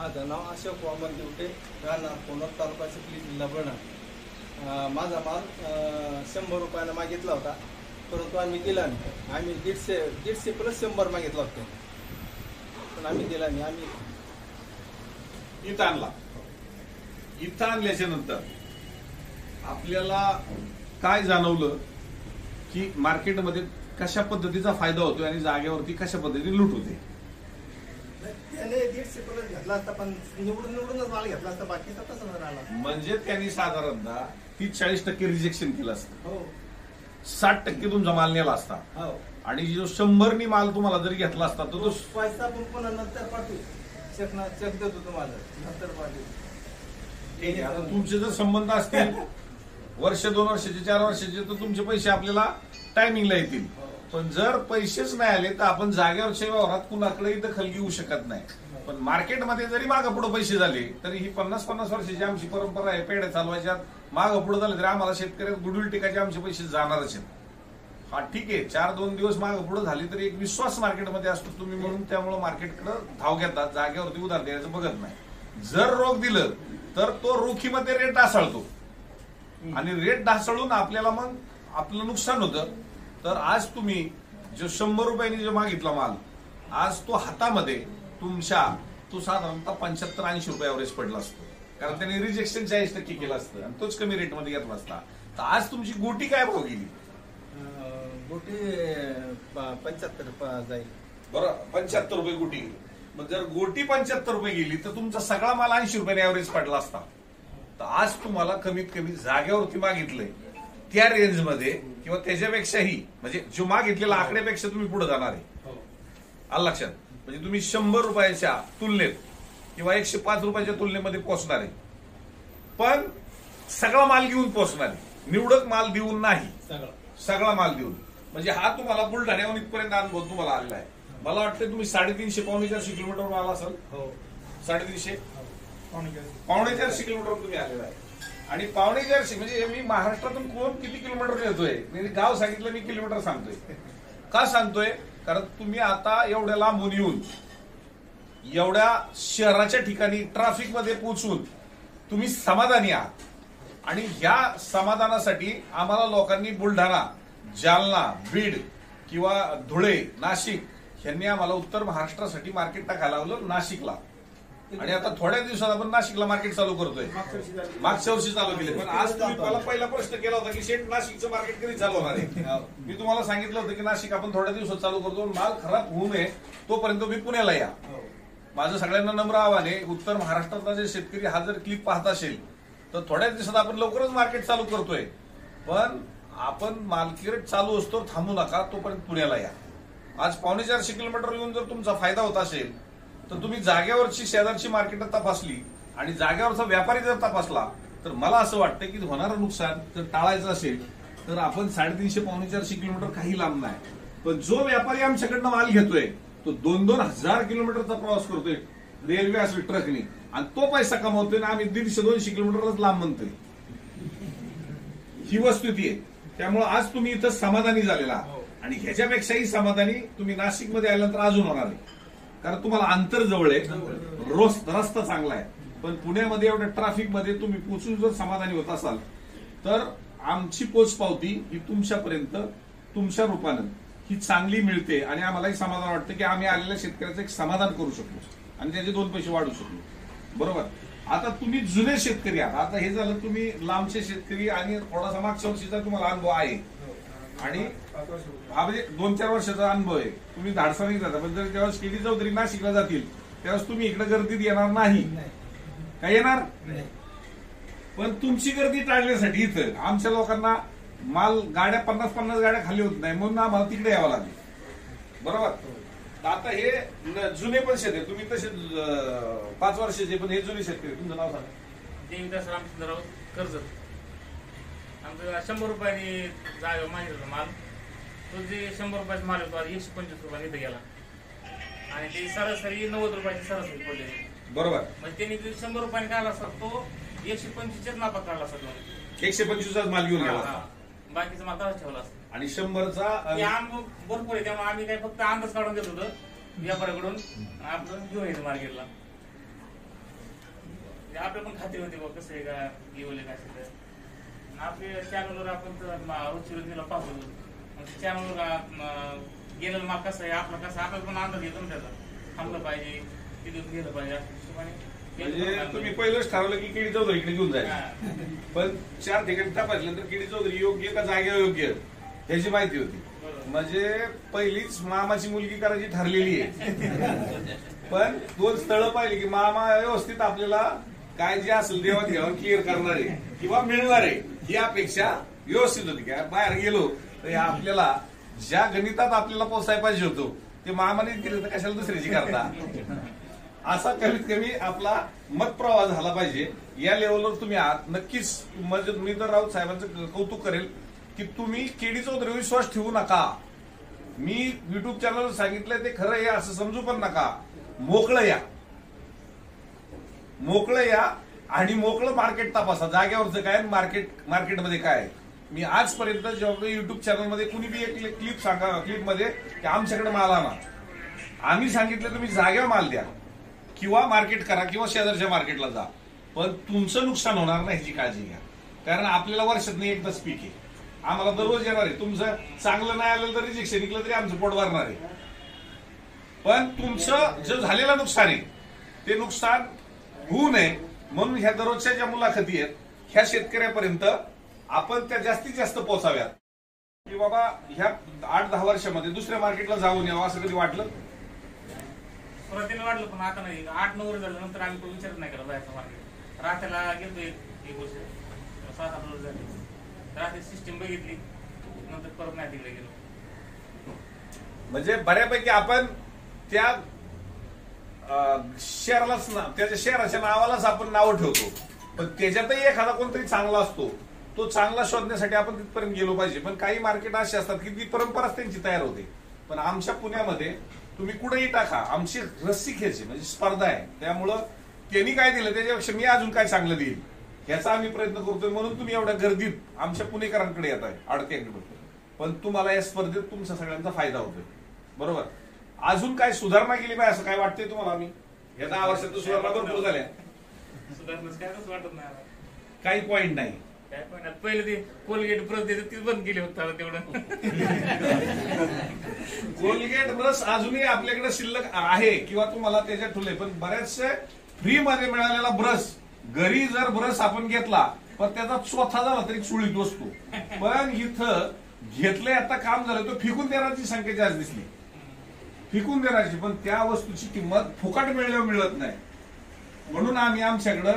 माझं नाव अशोक वामन दिवटे, राहणार कोनर, तालुका चिखली, जिल्हा बुलढाणा. माझा माल 100 रुपयानं मागितला होता, परंतु आम्ही दिला नाही. आम्ही 150 प्लस 100 मागितला होता, पण आम्ही दिला नाही. आम्ही इथं आणला. इथं आणल्याच्या नंतर आपल्याला काय जाणवलं की मार्केटमध्ये कशा पद्धतीचा फायदा होतोय आणि जागेवरती कशा पद्धतीने लूट होते. त्याने 150 प्लस घेतला असता, पण निवडूनच माल घेतला असता, बाकीचा तसं नाही राहिला. म्हणजे त्यांनी साधारणतः 30-40% रिजेक्शन केलं असतं. हो, 60% तुमचा माल नेला असता. हो. आणि जो 100 माल तुम्हाला जरी घेतला असता तर तो पैसा पण पुन्हा नंतर पाठवू, चेक देतो तुम्हाला नंतर पाठवू. आता तुमचे जर संबंध असतील वर्ष 2 वर्षाचे 4 वर्षाचे तर तुमचे पैसे आपल्याला टायमिंगला येतील. पण जर पैसेच नाही आले तर आपण जागेवरच्या व्यवहारात कुणाकडेही दखल घेऊ शकत नाही. पण मार्केटमध्ये जरी मागं पुढे पैसे झाले तरी ही 50-50 वर्षाची आमची परंपरा आहे. पेढ्या चालवायच्या मागं पुढे झाले तरी आम्हाला शेतकऱ्यात गुडविल टिकायचे आमचे पैसे जाणारच आहेत. हा ठीक आहे, 4-2 दिवस मागं पुढे झाली तरी एक विश्वास मार्केटमध्ये असतो तुम्ही, म्हणून त्यामुळे मार्केटकडे धाव घेतात, जागेवरती उधार द्यायचं बघत नाही. जर रोख दिलं तर तो रोखीमध्ये रेट ढासळतो आणि रेट ढासळून आपल्याला मग आपलं नुकसान होतं. तर आज तुम्ही जो 100 रुपयांनी जो मागितला माल आज तो हातामध्ये तुमच्या तो साधारणतः 75-80 रुपये एव्हरेज पडला असतो, कारण त्याने रिजेक्शन 40% केलं असतं आणि तोच कमी रेटमध्ये घेतला असता. तर आज तुमची गोटी काय भाव गेली? गोटी 75 जाईल. बरं, 75 रुपये गोटी. मग जर गोटी 75 रुपये गेली तर तुमचा सगळा माल 80 रुपयाने एव्हरेज पडला असता. तर आज तुम्हाला कमीत कमी जागेवरती मागितलंय त्या रेंजमध्ये किंवा त्याच्यापेक्षाही, म्हणजे जो मागितलेला आकड्यापेक्षा तुम्ही पुढे जाणार आहे. आलं लक्षात? म्हणजे तुम्ही 100 रुपयाच्या तुलनेत किंवा 105 रुपयाच्या तुलनेमध्ये पोहोचणार आहे, पण सगळा माल घेऊन पोहोचणार आहे, निवडक माल देऊन नाही, सगळा माल देऊन. म्हणजे हा तुम्हाला बुलढाण्याहून इथपर्यंत अनुभव तुम्हाला आलेला आहे. मला वाटतं तुम्ही 350-400 किलोमीटरवर आला असाल. 350 450 किलोमीटर तुम्ही आलेला आहे. आणि 450 म्हणजे मी महाराष्ट्रातून कोण किती किलोमीटर येतोय, म्हणजे गाव सांगितलं मी किलोमीटर सांगतोय. का सांगतोय? कारण तुम्ही आता एवढ्या लांबून येऊन एवढ्या शहराच्या ठिकाणी ट्रॅफिक मध्ये पोहोचून तुम्ही समाधानी आहात. आणि ह्या समाधानासाठी आम्हाला लोकांनी बुलढाणा, जालना, बीड किंवा धुळे, नाशिक यांनी आम्हाला उत्तर महाराष्ट्रासाठी मार्केट टाकायला लावलं नाशिकला. आणि आता थोड्या दिवसात आपण नाशिकला मार्केट चालू करतोय. मागच्या वर्षी चालू केले. पण आज तुम्ही मला पहिला प्रश्न केला होता की शेठ नाशिकचं मार्केट कधी चालू होणार आहे. मी तुम्हाला सांगितलं होतं की नाशिक आपण थोड्या दिवसात चालू करतो, माल खराब होऊ नये तोपर्यंत तुम्ही पुण्याला या. माझं सगळ्यांना नम्र आव्हान आहे, उत्तर महाराष्ट्रातला जे शेतकरी हा जर क्लिप पाहत असेल तर थोड्या दिवसात आपण लवकरच मार्केट चालू करतोय, पण आपण मार्केट चालू असतो थांबू नका, तोपर्यंत पुण्याला या. आज 450 किलोमीटर येऊन जर तुमचा फायदा होत असेल तर तुम्ही जागेवरची शेजारची मार्केट तपासली आणि जागेवरचा व्यापारी जर तपासला तर मला असं वाटतं की होणारं नुकसान जर टाळायचं असेल तर आपण 350-450 किलोमीटर काही लांब नाही. पण जो व्यापारी आमच्याकडनं माल घेतोय तो 2-2 हजार किलोमीटरचा प्रवास करतोय रेल्वे असेल ट्रकनी, आणि तो पैसा कमावतोय ना आम्ही 150-200 किलोमीटरच लांब म्हणतोय. ही वस्तुस्थिती आहे. त्यामुळे आज तुम्ही इथं समाधानी झालेला आणि ह्याच्यापेक्षाही समाधानी तुम्ही नाशिकमध्ये आल्यानंतर अजून होणार आहे, कारण तुम्हाला अंतर जवळ आहे, रस्ता चांगला आहे. पण पुण्यामध्ये एवढ्या ट्रॅफिक मध्ये तुम्ही पोचून जर समाधानी होत असाल तर आमची पोच पावती ही तुमच्यापर्यंत तुमच्या रूपानं ही चांगली मिळते आणि आम्हालाही समाधान वाटतं की आम्ही आलेल्या शेतकऱ्याचं एक समाधान करू शकलो आणि त्याचे 2 पैसे वाढू शकलो. बरोबर. आता तुम्ही जुने शेतकरी आहात. आता हे झालं तुम्ही लांबचे शेतकरी आणि थोडासा मागच्या वर्षीचा तुम्हाला अनुभव आहे आणि हा म्हणजे 2-4 वर्षाचा अनुभव आहे. तुम्ही धाडसाने जाता, पण जर जेव्हा केडी चौधरी नाशिकला जातील त्यावेळेस तुम्ही इकडे गर्दीत येणार नाही. काय येणार? पण तुमची गर्दी टाळण्यासाठी इथं आमच्या लोकांना माल गाड्या 50-50 गाड्या खाली होत नाही, म्हणून आम्हाला तिकडे यावं लागेल. बरोबर. आता हे जुने पण शेतकरी तुम्ही तसे 5 वर्षाचे, पण हे जुने शेतकरी. तुमचं नाव सांगा. देविदास रामचंद्रराव कर्जत. आमचं 100 रुपयाने जागा मागितला माल, तो जे 100 रुपयाचा माल होतो 125 रुपयाने इथं गेला आणि ते सरासरी 90 रुपयाची सरासरी पडली. बरोबर. म्हणजे त्यांनी 100 रुपयाने काढला असता तो 125च्याच नापात काढला असता. 125चा माल घेऊन गेला, बाकीचा माल तसाच ठेवला असता. आणि 100चा अनुभव भरपूर आहे. त्यामुळे आम्ही काय फक्त अंदाज काढून देत होतो व्यापाऱ्याकडून, आपलं घेऊन यायचं मार्केटला. म्हणजे आपल्या पण खात्री होती बघ कसं आहे का येवले काय सगळं आपल्या चॅनलवर आपण रोजची रोजीला पाहतो चॅनलवर गेलेलं माग कसं आहे आपलं कसं आपल्याला पण अंदाज येतो ना त्याचा थांबलं पाहिजे किती दिवस गेलं पाहिजे अशा हिशोबाने म्हणजे तुम्ही पहिलंच ठरवलं की केडी चौधरी इकडे घेऊन जायचं, पण 4 ठिकाणी तपासल्यानंतर केडी चौधरी योग्य का जागेवर योग्य ह्याची माहिती होती. म्हणजे पहिलीच मामाची मुलगी करायची ठरलेली आहे, पण 2 स्थळं पाहिली की मामा व्यवस्थित आपल्याला काय जे असेल देवात घ्यावं क्लिअर करणार आहे किंवा मिळणार आहे ही अपेक्षा व्यवस्थित होती. काय बाहेर गेलो तर आपल्याला ज्या गणितात आपल्याला पोचायला पाहिजे होतो ते मामाने दिलं तर कशाला दुसऱ्याची करता, असा कमीत कमी आपला मतप्रवाह झाला पाहिजे. या लेवलवर तुम्ही आहात नक्कीच. म्हणजे मी तर राऊत साहेबांचं कौतुक करेल की तुम्ही केडी चौधरी विश्वास ठेवू नका. मी युट्यूब चॅनलवर सांगितलंय ते खरं आहे असं समजू पण नका. मोकळं या आणि मोकळं मार्केट तपासा. जागेवरचं काय मार्केटमध्ये काय. मी आजपर्यंत जेव्हा युट्यूब चॅनलमध्ये कुणी बी एक क्लिप सांगा क्लिपमध्ये की आमच्याकडे माल आणा, आम्ही सांगितलं तुम्ही जागेवर माल द्या किंवा मार्केट करा किंवा शेजारच्या मार्केटला जा, पण तुमचं नुकसान होणार नाही ह्याची काळजी घ्या. कारण आपल्याला वर्षातनं एकदाच पीक आहे, आम्हाला दररोज येणार आहे. तुमचं चांगलं नाही आलं तर रिजेक्शन निघलं तरी आमचं पोट भरणार आहे. पण तुमचं जे झालेलं नुकसान आहे ते नुकसान होऊ नये म्हणून ह्या दररोजच्या ज्या मुलाखती आहेत ह्या शेतकऱ्यापर्यंत आपण त्या जास्तीत जास्त पोहोचाव्यात. की बाबा ह्या 8-10 वर्षामध्ये दुसऱ्या मार्केटला जाऊन यावं असं कधी वाटलं? सुरुवातीला वाटलं पण आता नाही. 8-9 वर्ष झाल्यानंतर आम्ही तो विचारच नाही केला बाहेरचा मार्केट. रात्याला गेलो एक वर्ष 7-8 वर्ष झाले. रात्री सिस्टीम बघितली नंतर परत नाही तिकडे गेलो. म्हणजे बऱ्यापैकी आपण त्या शहरालाच त्याच्या शहराच्या नावालाच आपण नावं ठेवतो, पण त्याच्यातही एखादा कोणतरी चांगला असतो. तो चांगला शोधण्यासाठी आपण तिथपर्यंत गेलो पाहिजे. पण काही मार्केट असे असतात की ती परंपराच त्यांची तयार होते. पण आमच्या पुण्यामध्ये तुम्ही कुठेही टाका, आमची रस्सीखेची म्हणजे स्पर्धा आहे. त्यामुळं त्यांनी काय दिलं त्याच्यापेक्षा मी अजून काय चांगलं देईल याचा आम्ही प्रयत्न करतोय. म्हणून तुम्ही एवढ्या गर्दीत आमच्या पुणेकरांकडे येत आहे आडत्याकडे. पण तुम्हाला या स्पर्धेत तुमचा सगळ्यांचा फायदा होतोय. बरोबर. अजून काय सुधारणा केली पाहिजे असं काय वाटतंय तुम्हाला? आम्ही या 10 वर्षात सुधारणा भरपूर झाल्या. सुधारणा कायच वाटत नाही. काही पॉइंट नाही. काय पण पहिले ते कोलगेट ब्रश देतात तीच बंद केली होता तेवढं. कोलगेट ब्रश अजूनही आपल्याकडे शिल्लक आहे किंवा तुम्हाला त्याच्यात ठुले, पण बऱ्याचशे फ्री मध्ये मिळालेला ब्रश घरी जर ब्रश आपण घेतला पण त्याचा चौथा झाला तरी चुळीत बसतो. पण इथं घेतलंय आता काम झालं तो फेकून देण्याची संख्या जास्त दिसली. फेकून देण्याची, पण त्या वस्तूची किंमत फुकट मिळल्यावर मिळत नाही. म्हणून आम्ही आमच्याकडं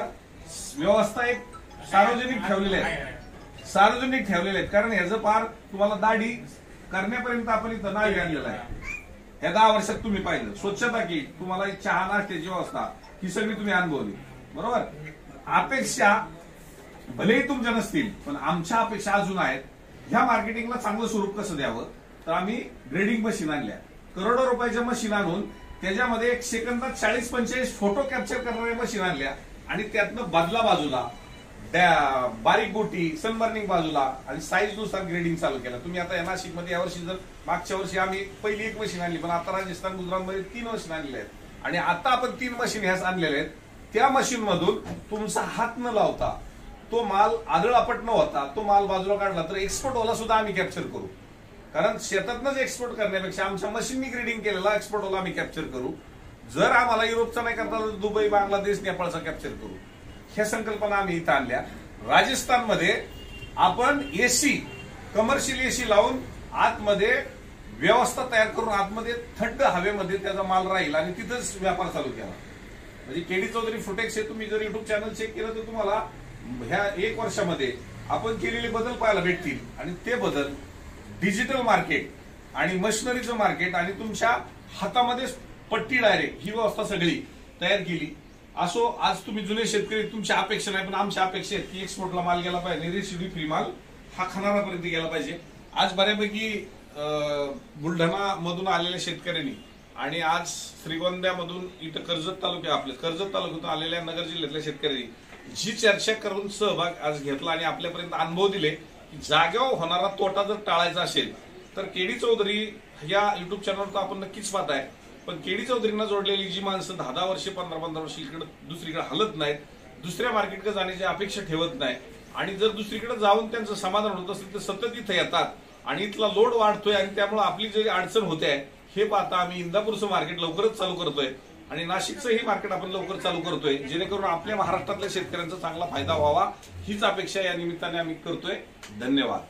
व्यवस्था एक सार्वजनिक ठेवलेल्या आहेत. कारण ह्याचं पार तुम्हाला दाढी करण्यापर्यंत आपण इथं नाव आणलेलं आहे. ह्या 10 वर्षात तुम्ही पाहिलं स्वच्छता की तुम्हाला चहा नाश्त्याची व्यवस्था ही सगळी तुम्ही अनुभवली. बरोबर. अपेक्षा भलेही तुमच्या नसतील पण आमच्या अपेक्षा अजून आहेत. ह्या मार्केटिंगला चांगलं स्वरूप कसं द्यावं तर आम्ही ग्रेडिंग मशीन आणल्या. करोडो रुपयाच्या मशीन आणून त्याच्यामध्ये 1 सेकंदात 40-45 फोटो कॅप्चर करणाऱ्या मशीन आणल्या आणि त्यातनं बदला बाजूला बारीक गोटी सनबर्निंग बाजूला आणि साईज नुसार ग्रेडिंग चालू केला. तुम्ही आता नाशिकमध्ये यावर्षी जर मागच्या वर्षी आम्ही पहिली 1 मशीन आणली पण आता राजस्थान गुजरातमध्ये 3 मशीन आणलेल्या आहेत आणि आता आपण 3 मशीन ह्याच आणलेल्या आहेत. त्या मशीन मधून तुमचा हात न लावता तो माल आदळापट न होता तो माल बाजूला काढला तर एक्सपोर्ट वाला सुद्धा आम्ही कॅप्चर करू. कारण शेतातनच एक्सपोर्ट करण्यापेक्षा आमच्या मशीननी ग्रेडिंग केलेला एक्सपोर्ट वाला आम्ही कॅप्चर करू. जर आम्हाला युरोपचा नाही करता तर दुबई बांगलादेश नेपाळचा कॅप्चर करू. ह्या संकल्पना आम्ही इथं आणल्या. राजस्थानमध्ये आपण एसी कमर्शियल एसी लावून आतमध्ये व्यवस्था तयार करून आतमध्ये थंड हवेमध्ये त्याचा माल राहील आणि तिथंच व्यापार चालू केला. म्हणजे केडी चौधरी फुटेक्स हे तुम्ही जर युट्यूब चॅनल चेक केलं तर तुम्हाला ह्या 1 वर्षामध्ये आपण केलेले बदल पाहायला भेटतील. आणि ते बदल डिजिटल मार्केट आणि मशिनरीचं मार्केट आणि तुमच्या हातामध्ये पट्टी डायरेक्ट ही व्यवस्था सगळी तयार केली. असो आज तुम्ही जुने शेतकरी तुमच्या अपेक्षा नाही पण आमच्या अपेक्षा आहेत की एक्सपोर्टला माल गेला पाहिजे, रेसिड्यू फ्री माल हा खणारापर्यंत गेला पाहिजे. आज बऱ्यापैकी बुलढाणा मधून आलेल्या शेतकऱ्यांनी आणि आज श्रीगोंद्यामधून इथं कर्जत तालुक्यातून आलेल्या नगर जिल्ह्यातल्या शेतकऱ्यांनी जी चर्चा करून सहभाग आज घेतला आणि आपल्यापर्यंत अनुभव दिले की जागेवर होणारा तोटा जर टाळायचा असेल तर केडी चौधरी या युट्यूब चॅनलवर तर आपण नक्कीच पाहताय. पण केडी चौधरींना जोडलेली जी माणसं 10-10 वर्षे 15-15 वर्ष इकडे दुसरीकडे हलत नाहीत दुसऱ्या मार्केटकडे जाण्याची अपेक्षा ठेवत नाही आणि जर दुसरीकडे जाऊन त्यांचं समाधान होत असेल तर सतत इथं येतात आणि इथला लोड वाढतोय आणि त्यामुळे आपली जी अडचण होते हे पाहता आम्ही इंदापूरचं मार्केट लवकरच चालू करतोय आणि नाशिकचंही मार्केट आपण लवकर चालू करतोय, जेणेकरून आपल्या महाराष्ट्रातल्या शेतकऱ्यांचा चांगला फायदा व्हावा हीच अपेक्षा या निमित्ताने आम्ही करतोय. धन्यवाद.